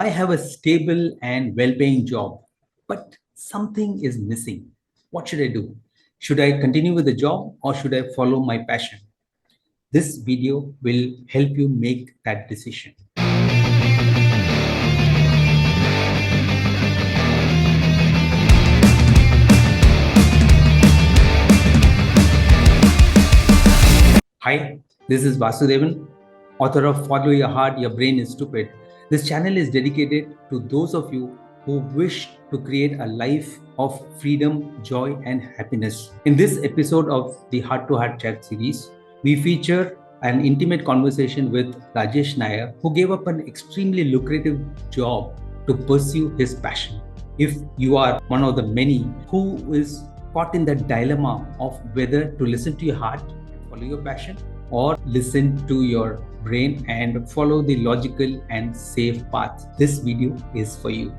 I have a stable and well paying job, but something is missing. What should I do? Should I continue with the job or should I follow my passion? This video will help you make that decision. Hi, this is Vasudevan, author of Follow Your Heart, Your Brain is Stupid. This channel is dedicated to those of you who wish to create a life of freedom, joy, and happiness. In this episode of the Heart to Heart Chat series, we feature an intimate conversation with Rajesh Nair, who gave up an extremely lucrative job to pursue his passion. If you are one of the many who is caught in the dilemma of whether to listen to your heart, follow your passion, or listen to your brain and follow the logical and safe path, this video is for you.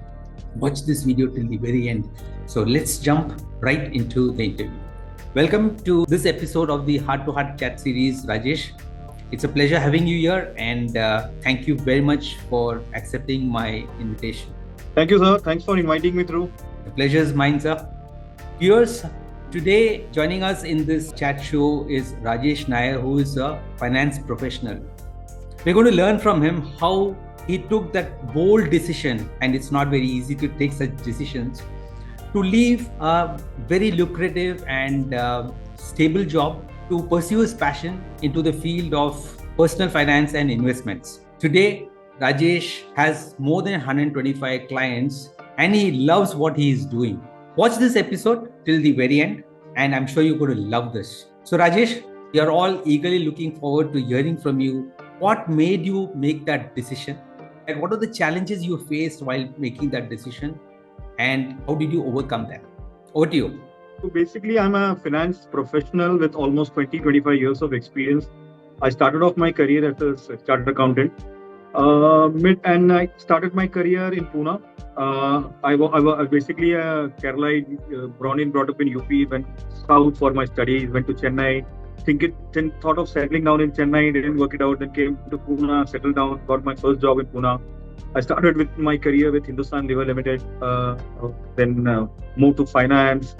Watch this video till the very end. So let's jump right into the interview. Welcome to this episode of the Heart to Heart Chat series, Rajesh. It's a pleasure having you here, and thank you very much for accepting my invitation. Thank you, sir. Thanks for inviting me through. The pleasure is mine, sir. Viewers, today joining us in this chat show is Rajesh Nair, who is a finance professional. We're going to learn from him how he took that bold decision, and it's not very easy to take such decisions, to leave a very lucrative and stable job to pursue his passion into the field of personal finance and investments. Today, Rajesh has more than 125 clients and he loves what he is doing. Watch this episode till the very end, and I'm sure you're going to love this. So Rajesh, we are all eagerly looking forward to hearing from you. What made you make that decision? And what are the challenges you faced while making that decision? And how did you overcome them? Over to you. So basically, I'm a finance professional with almost 20-25 years of experience. I started off my career as a chartered accountant. And I started my career in Pune. I was basically a Kerala, brought up in UP, went south for my studies, went to Chennai. Thought of settling down in Chennai, didn't work it out, then came to Pune, settled down, got my first job in Pune. I started with my career with Hindustan Liver Limited, then moved to finance.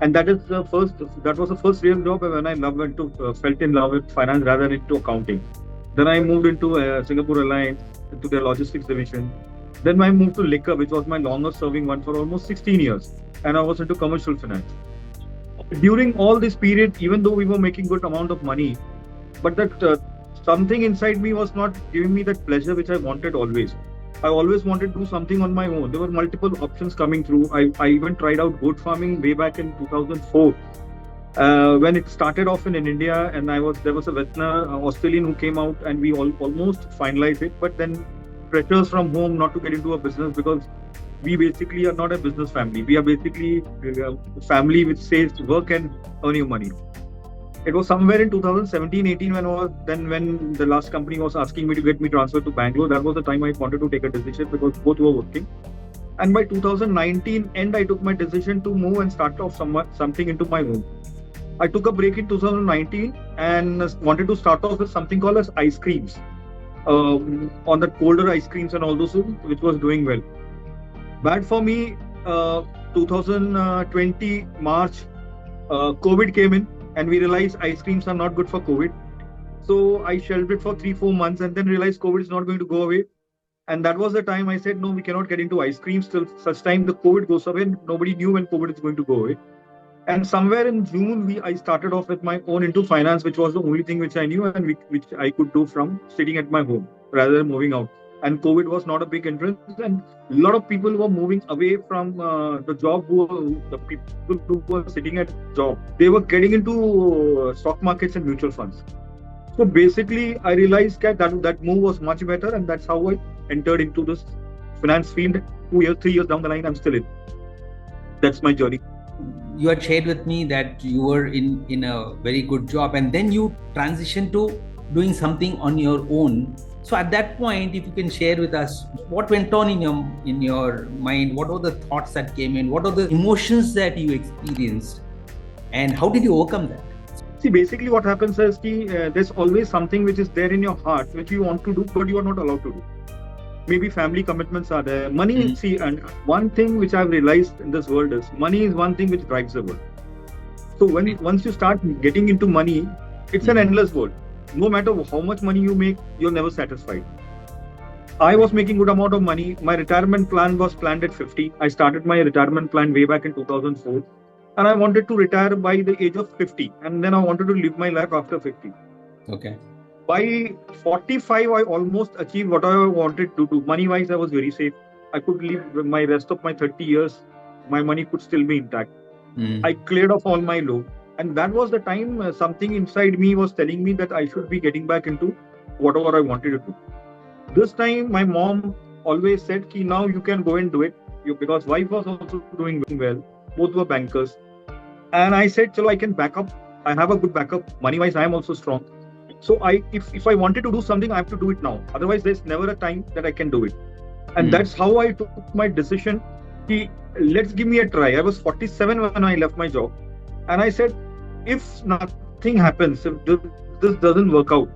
And that was the first real job when I felt in love with finance rather than into accounting. Then I moved into Singapore Airlines, into their logistics division. Then I moved to Liquor, which was my longest serving one for almost 16 years. And I was into commercial finance. During all this period, even though we were making good amount of money, but that something inside me was not giving me that pleasure which I wanted always. I always wanted to do something on my own. There were multiple options coming through. I even tried out goat farming way back in 2004. When it started off in India, and there was a veteran Australian who came out, and we almost finalized it. But then pressures from home not to get into a business, because we basically are not a business family. We are basically a family which says work and earn your money. It was somewhere in 2017-18 when the last company was asking me to get me transferred to Bangalore. That was the time I wanted to take a decision because both were working. And by 2019 end, I took my decision to move and start off something into my home. I took a break in 2019 and wanted to start off with something called as ice creams. On the colder ice creams and all those, which was doing well. Bad for me, 2020 March, COVID came in and we realized ice creams are not good for COVID. So I shelved it for 3-4 months and then realized COVID is not going to go away. And that was the time I said, no, we cannot get into ice creams till such time the COVID goes away. Nobody knew when COVID is going to go away. And somewhere in June, I started off with my own into finance, which was the only thing which I knew and which I could do from sitting at my home rather than moving out. And COVID was not a big hindrance, and a lot of people were moving away from the job. The people who were sitting at job, they were getting into stock markets and mutual funds. So basically, I realized that move was much better, and that's how I entered into this finance field. 3 years down the line, I'm still in. That's my journey. You had shared with me that you were in a very good job, and then you transitioned to doing something on your own. So at that point, if you can share with us what went on in your mind, what were the thoughts that came in, what are the emotions that you experienced, and how did you overcome that? See, basically what happens is there's always something which is there in your heart which you want to do, but you are not allowed to do. maybe family commitments are there. Money, Mm. see, and one thing which I've realized in this world is money is one thing which drives the world. So when once you start getting into money, it's an Mm. endless world. No matter how much money you make, you're never satisfied. I was making good amount of money. My retirement plan was planned at 50. I started my retirement plan way back in 2004, and I wanted to retire by the age of 50, and then I wanted to live my life after 50. Okay. By 45, I almost achieved what I wanted to do. Money wise, I was very safe. I could live my rest of my 30 years. My money could still be intact. Mm. I cleared off all my loan. And that was the time something inside me was telling me that I should be getting back into whatever I wanted to do. This time, my mom always said, Ki, now you can go and do it. Because wife was also doing well. Both were bankers. And I said, Chalo, I can back up. I have a good backup. Money wise, I am also strong. So if I wanted to do something, I have to do it now. Otherwise, there's never a time that I can do it. And Mm. that's how I took my decision. Let's give me a try. I was 47 when I left my job. And I said, if nothing happens, if this doesn't work out,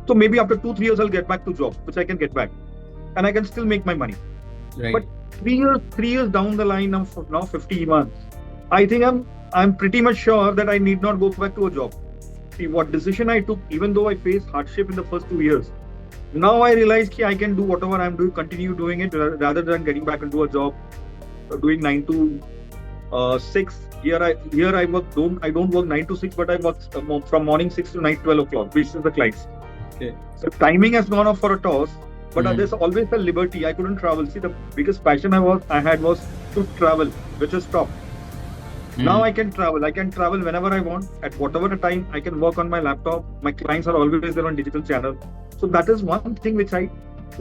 so maybe after 2, 3 years, I'll get back to job, which I can get back. And I can still make my money. Right. But 3 years down the line, now 50 months, I think I'm pretty much sure that I need not go back to a job. See what decision I took, even though I faced hardship in the first 2 years. Now I realize that I can do whatever I'm doing, continue doing it rather than getting back into a job, doing 9 to 6. Here I work. I don't work 9 to 6, but I work from morning 6 to night 12 o'clock, which is the clients. Okay. So timing has gone off for a toss, but Mm. there's always a liberty. I couldn't travel. See, the biggest passion I had was to travel, which is stopped. Now Mm. I can travel. I can travel whenever I want, at whatever time. I can work on my laptop. My clients are always there on digital channel. So that is one thing which I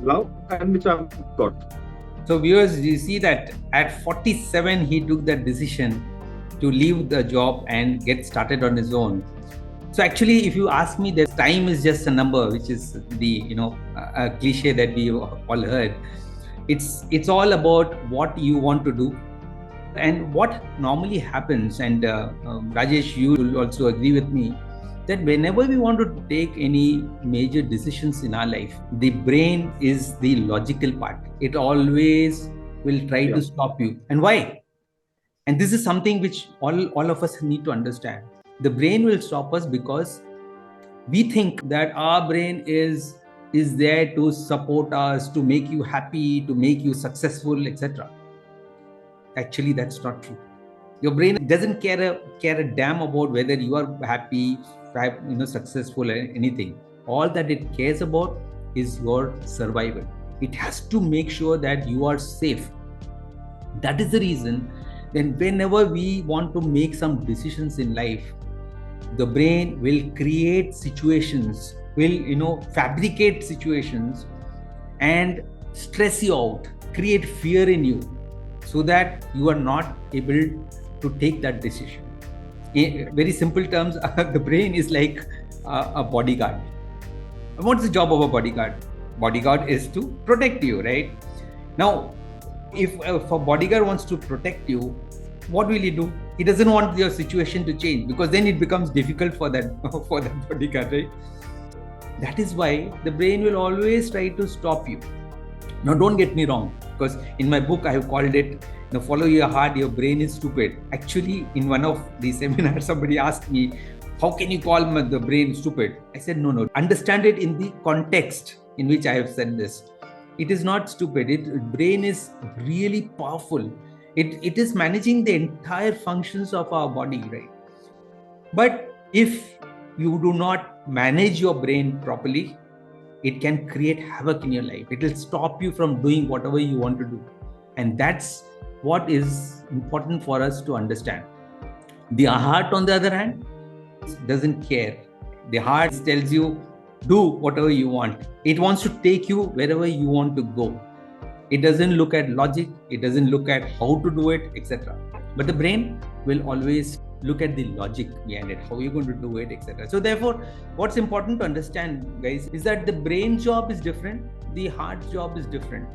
love and which I've got. So viewers, you see that at 47 he took that decision to leave the job and get started on his own. So actually, if you ask me, that time is just a number, which is the a cliche that we all heard. It's all about what you want to do. And what normally happens, and Rajesh, you will also agree with me, that whenever we want to take any major decisions in our life, the brain is the logical part. It always will try to stop you. And why? And this is something which all of us need to understand. The brain will stop us because we think that our brain is there to support us, to make you happy, to make you successful, etc. Actually, that's not true. Your brain doesn't care a damn about whether you are happy, successful, or anything. All that it cares about is your survival. It has to make sure that you are safe. That is the reason. Then whenever we want to make some decisions in life, the brain will create situations, will fabricate situations and stress you out, create fear in you, so that you are not able to take that decision. In very simple terms, the brain is like a bodyguard. What's the job of a bodyguard? Bodyguard is to protect you, right? Now, if a bodyguard wants to protect you, what will he do? He doesn't want your situation to change, because then it becomes difficult for that bodyguard, right? That is why the brain will always try to stop you. Now, don't get me wrong, because in my book I have called it, follow your heart, your brain is stupid. Actually, in one of the seminars, somebody asked me, how can you call the brain stupid? I said, no. Understand it in the context in which I have said this. It is not stupid. Brain is really powerful. It is managing the entire functions of our body, right? But if you do not manage your brain properly, it can create havoc in your life. It will stop you from doing whatever you want to do. And that's what is important for us to understand. The heart, on the other hand, doesn't care. The heart tells you, do whatever you want. It wants to take you wherever you want to go. It doesn't look at logic. It doesn't look at how to do it, etc. But the brain will always look at the logic behind it, how you're going to do it, etc. So therefore, what's important to understand, guys, is that the brain job is different, the heart job is different.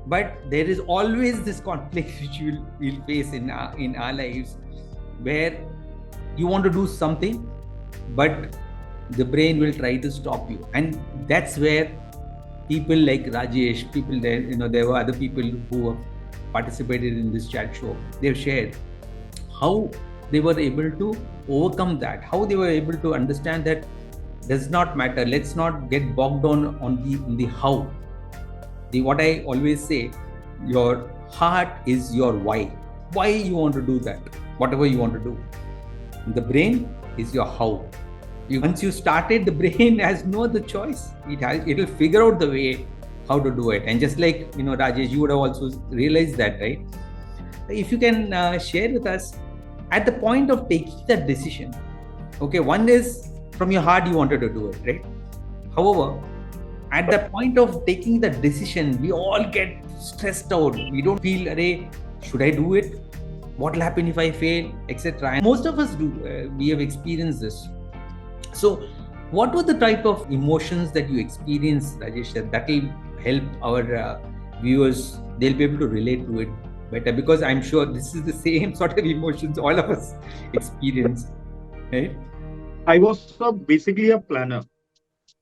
But there is always this conflict which we'll face in our lives, where you want to do something, but the brain will try to stop you. And that's where people like Rajesh, people there, there were other people who have participated in this chat show. They've shared how they were able to overcome that, how they were able to understand that does not matter. Let's not get bogged down on the how. The what I always say, your heart is your why. Why you want to do that, whatever you want to do. The brain is your how. Once you started, the brain has no other choice. It'll figure out the way how to do it. And just like Rajesh, you would have also realized that, right? If you can share with us at the point of taking that decision. Okay, one is from your heart you wanted to do it, right? However, at the point of taking the decision, we all get stressed out. We don't feel, should I do it? What will happen if I fail, etc. And most of us do. We have experienced this. So, what were the type of emotions that you experienced, Rajesh? That will help our viewers. They'll be able to relate to it better, because I'm sure this is the same sort of emotions all of us experience, right? I was basically a planner.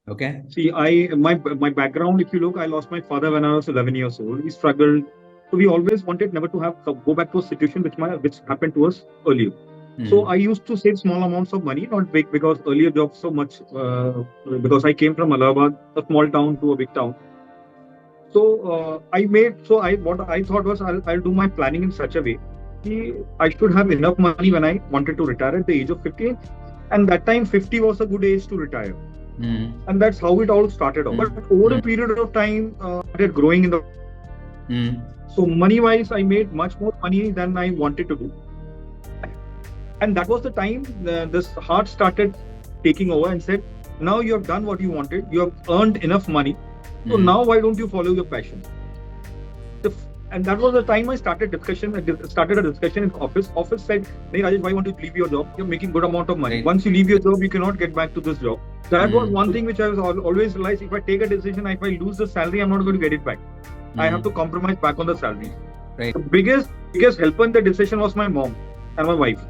Okay. See, my background, if you look, I lost my father when I was 11 years old. We struggled. So we always wanted never to go back to a situation which happened to us earlier. So I used to save small amounts of money, not big, because earlier jobs so much, because I came from Allahabad, a small town, to a big town. So what I thought was I'll do my planning in such a way. I should have enough money when I wanted to retire at the age of 50. And that time 50 was a good age to retire. And that's how it all started off. But over a period of time, started growing in the. So money-wise, I made much more money than I wanted to do. And that was the time this heart started taking over and said, now you have done what you wanted. You have earned enough money. So now why don't you follow your passion? And that was the time I started a discussion in office. Office said, hey Rajesh, why won't you leave your job? You're making good amount of money. Once you leave your job, you cannot get back to this job. That was one thing which I was always realized. If I take a decision, if I lose the salary, I'm not going to get it back. I have to compromise back on the salary. Right. The biggest helper in the decision was my mom and my wife.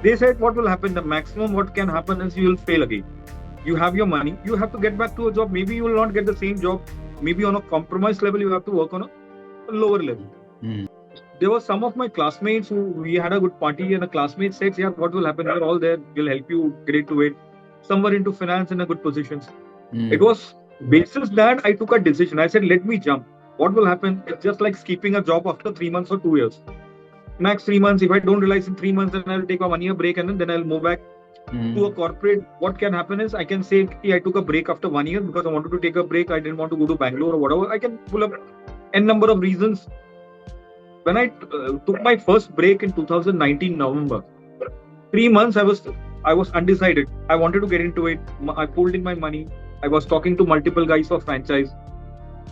They said, what will happen? The maximum what can happen is you will fail again. You have your money. You have to get back to a job. Maybe you will not get the same job. Maybe on a compromise level, you have to work on a lower level. There were some of my classmates who we had a good party, and the classmates said, yeah, what will happen? We're all there. We'll help you get into it. Some were into finance in a good positions. It was basis that I took a decision. I said, let me jump. What will happen? It's just like skipping a job after 3 months or 2 years. Max 3 months. If I don't realize in 3 months, then I'll take a 1 year break and then I'll move back to a corporate. What can happen is I can say, I took a break after 1 year because I wanted to take a break. I didn't want to go to Bangalore or whatever. I can pull up n number of reasons. When I took my first break in 2019 November, 3 months I was undecided. I wanted to get into it. I pulled in my money. I was talking to multiple guys for franchise.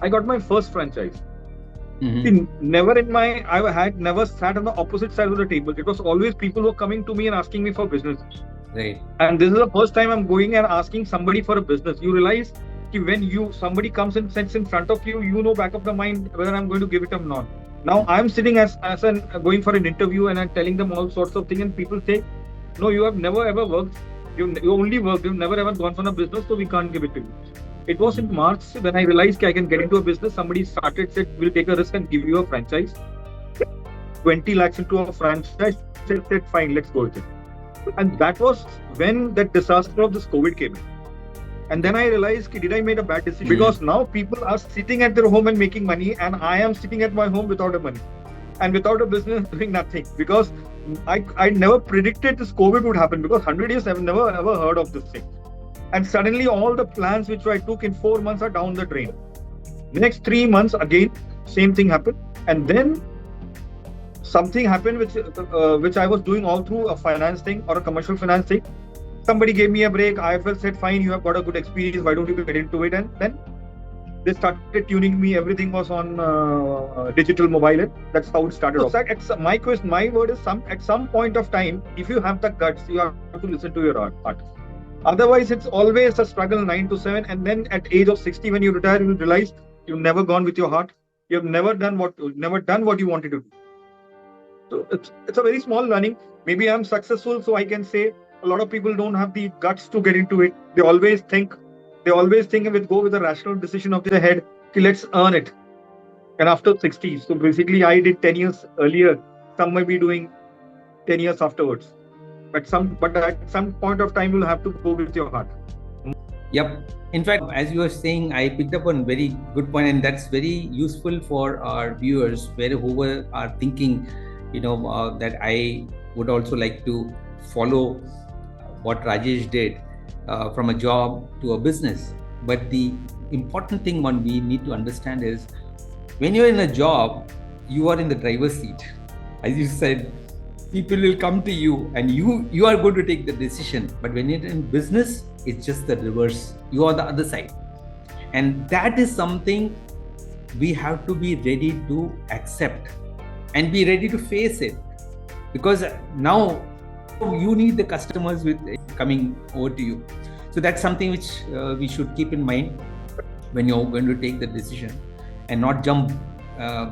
I got my first franchise. See, I had never sat on the opposite side of the table. It was always people who were coming to me and asking me for business. Right. And this is the first time I'm going and asking somebody for a business. You realize when somebody comes and sits in front of you, you know back of the mind whether I'm going to give it or not. Now I'm sitting as going for an interview and I'm telling them all sorts of things, and people say, no, you have never ever worked. You only worked. You've never ever gone for a business, so we can't give it to you. It was in March when I realized I can get into a business. Somebody said, we'll take a risk and give you a franchise. 20 lakhs into a franchise. Said, fine, let's go with it. And that was when that disaster of this COVID came in. And then I realized, did I make a bad decision? Because now people are sitting at their home and making money, and I am sitting at my home without a money and without a business, doing nothing. Because I never predicted this COVID would happen, because 100 years I've never ever heard of this thing. And suddenly all the plans which I took in 4 months are down the drain. The next 3 months, again, same thing happened. And then something happened which I was doing all through a finance thing or a commercial finance thing. Somebody gave me a break. IFL said, fine, you have got a good experience. Why don't you get into it? And then they started tuning me. Everything was on digital mobile. That's how it started off. My word is, at some point of time, if you have the guts, you have to listen to your heart. Otherwise, it's always a struggle 9 to 7. And then at age of 60, when you retire, you will realize you've never gone with your heart. You have never done what you wanted to do. So it's a very small learning. Maybe I'm successful, so I can say a lot of people don't have the guts to get into it. They always think go with a rational decision of their head. See, let's earn it. And after 60, so basically I did 10 years earlier. Some may be doing 10 years afterwards. But at some point of time, you'll have to go with your heart. Yep. In fact, as you were saying, I picked up on very good point, and that's very useful for our viewers, where whoever are thinking, that I would also like to follow what Rajesh did from a job to a business. But the important thing one we need to understand is when you're in a job, you are in the driver's seat. As you said, people will come to you and you are going to take the decision. But when you're in business, it's just the reverse. You are the other side. And that is something we have to be ready to accept and be ready to face it. Because now you need the customers with coming over to you. So that's something which we should keep in mind when you're going to take the decision and not jump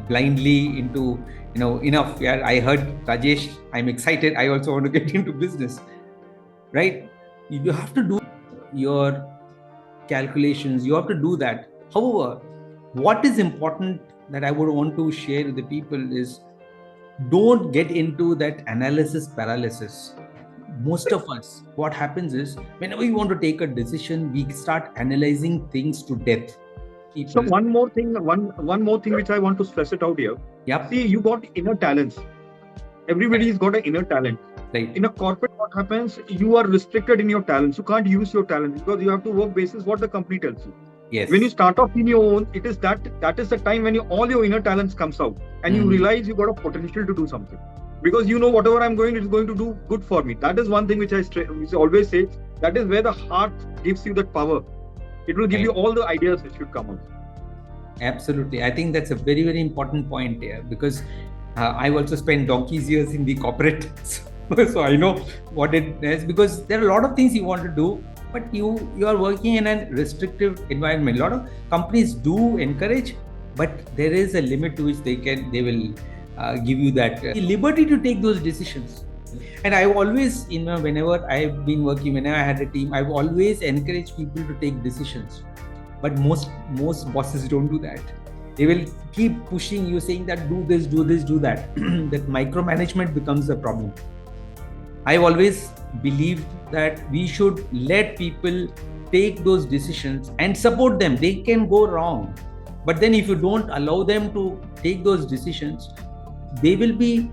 blindly into, enough. Yeah, I heard Rajesh, I'm excited. I also want to get into business, right? You have to do your calculations. You have to do that. However, what is important that I would want to share with the people is don't get into that analysis paralysis. Most of us, what happens is whenever we want to take a decision, we start analyzing things to death. So one more thing which I want to stress it out here. Yep. See, you got inner talents. Everybody's got an inner talent. Right. In a corporate, what happens? You are restricted in your talents. You can't use your talents because you have to work basis what the company tells you. Yes. When you start off in your own, it is that is the time when all your inner talents comes out and you realize you got a potential to do something. Because whatever I'm going, it's going to do good for me. That is one thing which I always say. That is where the heart gives you that power. It will give you all the ideas which should come out. Absolutely. I think that's a very, very important point here because I've also spent donkey's years in the corporate. So I know what it is, because there are a lot of things you want to do, but you are working in a restrictive environment. A lot of companies do encourage, but there is a limit to which they will give you that liberty to take those decisions. And I always, whenever I've been working, whenever I had a team, I've always encouraged people to take decisions. But most bosses don't do that. They will keep pushing you, saying that do this, do that. That micromanagement becomes a problem. I've always believed that we should let people take those decisions and support them. They can go wrong. But then if you don't allow them to take those decisions, they'll be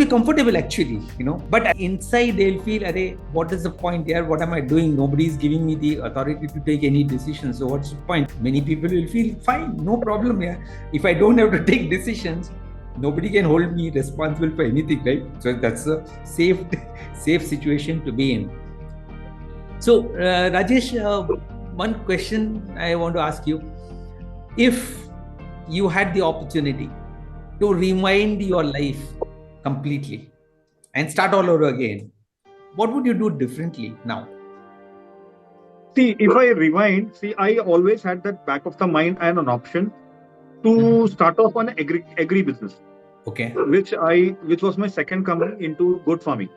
comfortable actually, but inside they'll feel, what is the point here? What am I doing? Nobody's giving me the authority to take any decisions. So what's the point? Many people will feel fine, no problem here. If I don't have to take decisions, nobody can hold me responsible for anything, right? So that's a safe situation to be in. So Rajesh, one question I want to ask you. If you had the opportunity to rewind your life completely and start all over again, what would you do differently now? See, if I rewind, I always had that back of the mind and an option to start off on agri business. Okay. Which was my second company into goat farming.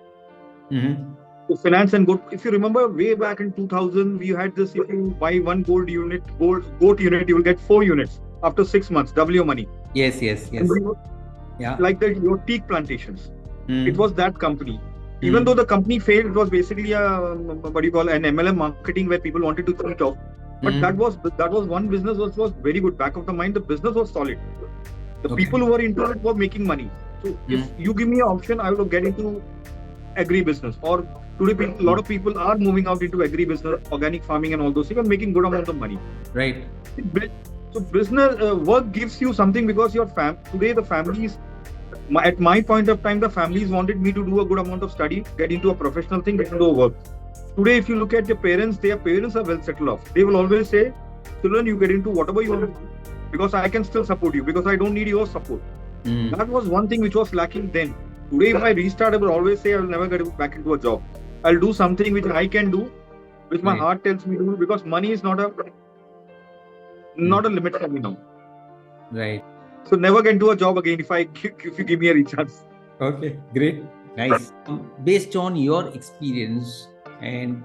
So finance and goat. If you remember, way back in 2000, we had this: if you buy one goat unit, you will get 4 units after 6 months. Double your money. Yes. Yeah. Like your teak plantations. It was that company. Even though the company failed, it was basically an MLM marketing where people wanted to cheat off. But that was one business which was very good. Back of the mind, the business was solid. The people who were into it were making money. So if you give me an option, I will get into agri business. Or today, a lot of people are moving out into agri business, organic farming, and all those things, and making good amount of money. Right. So business work gives you something because today the families. At my point of time, the families wanted me to do a good amount of study, get into a professional thing, get into a work. Today, if you look at your parents, their parents are well settled off. They will always say, children, you get into whatever you want to do, because I can still support you, because I don't need your support. That was one thing which was lacking then. Today, if I restart, I will always say I will never get back into a job. I'll do something which I can do, which my heart tells me to do, because money is not a limit for me now. Right. So never get into a job again if you give me a chance. Okay, great, nice. Based on your experience and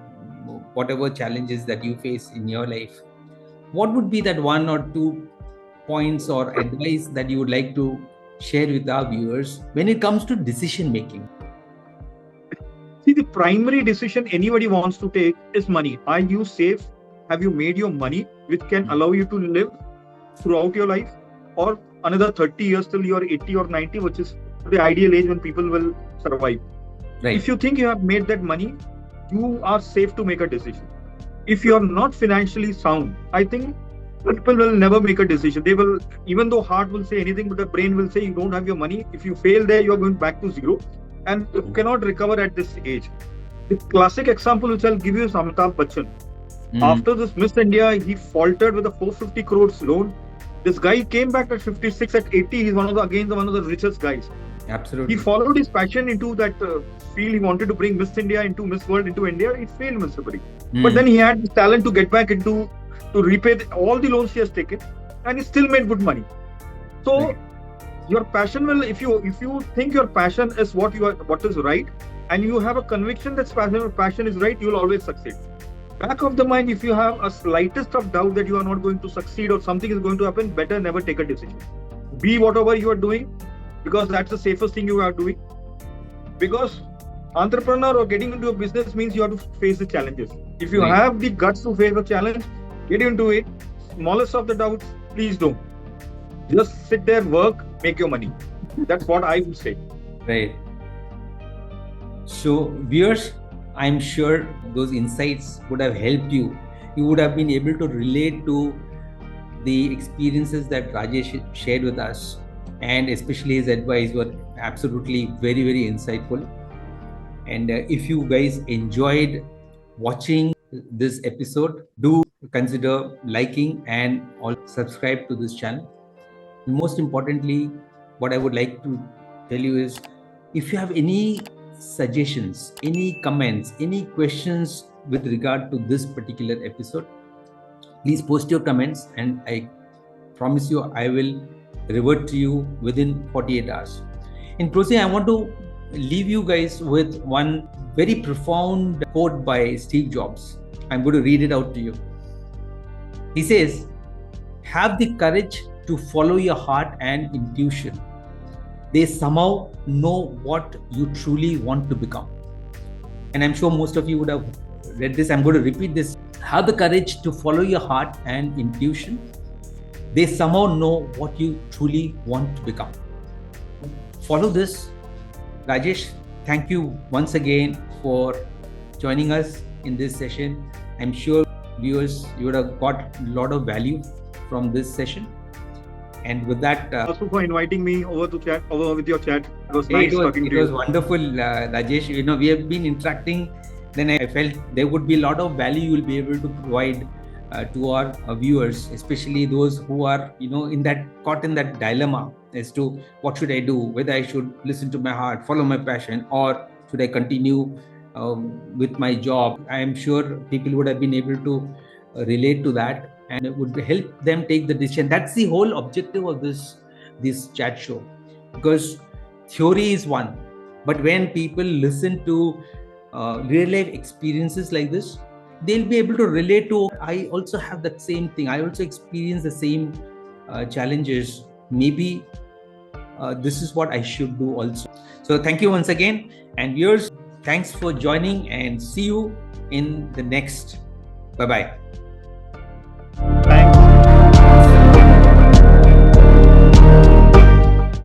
whatever challenges that you face in your life, what would be that 1 or 2 points or advice that you would like to share with our viewers when it comes to decision making? See, the primary decision anybody wants to take is money. Are you safe? Have you made your money, which can allow you to live throughout your life, or another 30 years till you're 80 or 90, which is the ideal age when people will survive. Right. If you think you have made that money, you are safe to make a decision. If you are not financially sound, I think people will never make a decision. They will, even though heart will say anything, but the brain will say you don't have your money. If you fail there, you are going back to zero, and you cannot recover at this age. The classic example which I'll give you is Amitabh Bachchan. After this Miss India, he faltered with a 450 crores loan. This guy came back at 56, at 80. He's one of the richest guys. Absolutely. He followed his passion into that field. He wanted to bring Miss India into Miss World into India. He failed miserably. But then he had the talent to get back into, to repay all the loans he has taken, and he still made good money. So your passion will, if you think your passion is what is right, and you have a conviction that passion is right, you will always succeed. Back of the mind, if you have a slightest of doubt that you are not going to succeed or something is going to happen, better never take a decision. Be whatever you are doing, because that's the safest thing you are doing. Because entrepreneur or getting into a business means you have to face the challenges. If you have the guts to face a challenge, get into it. Smallest of the doubts, please don't. Just sit there, work, make your money. That's what I would say. Right. So, viewers, I'm sure those insights would have helped you. You would have been able to relate to the experiences that Rajesh shared with us, and especially his advice were absolutely very, very insightful. And if you guys enjoyed watching this episode, do consider liking and also subscribe to this channel. Most importantly, what I would like to tell you is, if you have any suggestions, any comments, any questions with regard to this particular episode, please post your comments, and I promise you I will revert to you within 48 hours. In closing, I want to leave you guys with one very profound quote by Steve Jobs. I'm going to read it out to you. He says, "Have the courage to follow your heart and intuition. They somehow know what you truly want to become." And I'm sure most of you would have read this. I'm going to repeat this. Have the courage to follow your heart and intuition. They somehow know what you truly want to become. Follow this. Rajesh, thank you once again for joining us in this session. I'm sure viewers, you would have got a lot of value from this session. And with that, also for inviting me over with your chat. It was nice talking to you. It was wonderful, Rajesh. We have been interacting. Then I felt there would be a lot of value you will be able to provide to our viewers, especially those who are caught in that dilemma as to what should I do, whether I should listen to my heart, follow my passion, or should I continue with my job. I am sure people would have been able to relate to that, and it would help them take the decision. That's the whole objective of this chat show, because theory is one, but when people listen to real life experiences like this, they'll be able to relate to, I also have that same thing, I also experience the same challenges, maybe this is what I should do also. So thank you once again, and viewers, thanks for joining, and see you in the next. Bye bye. Thanks.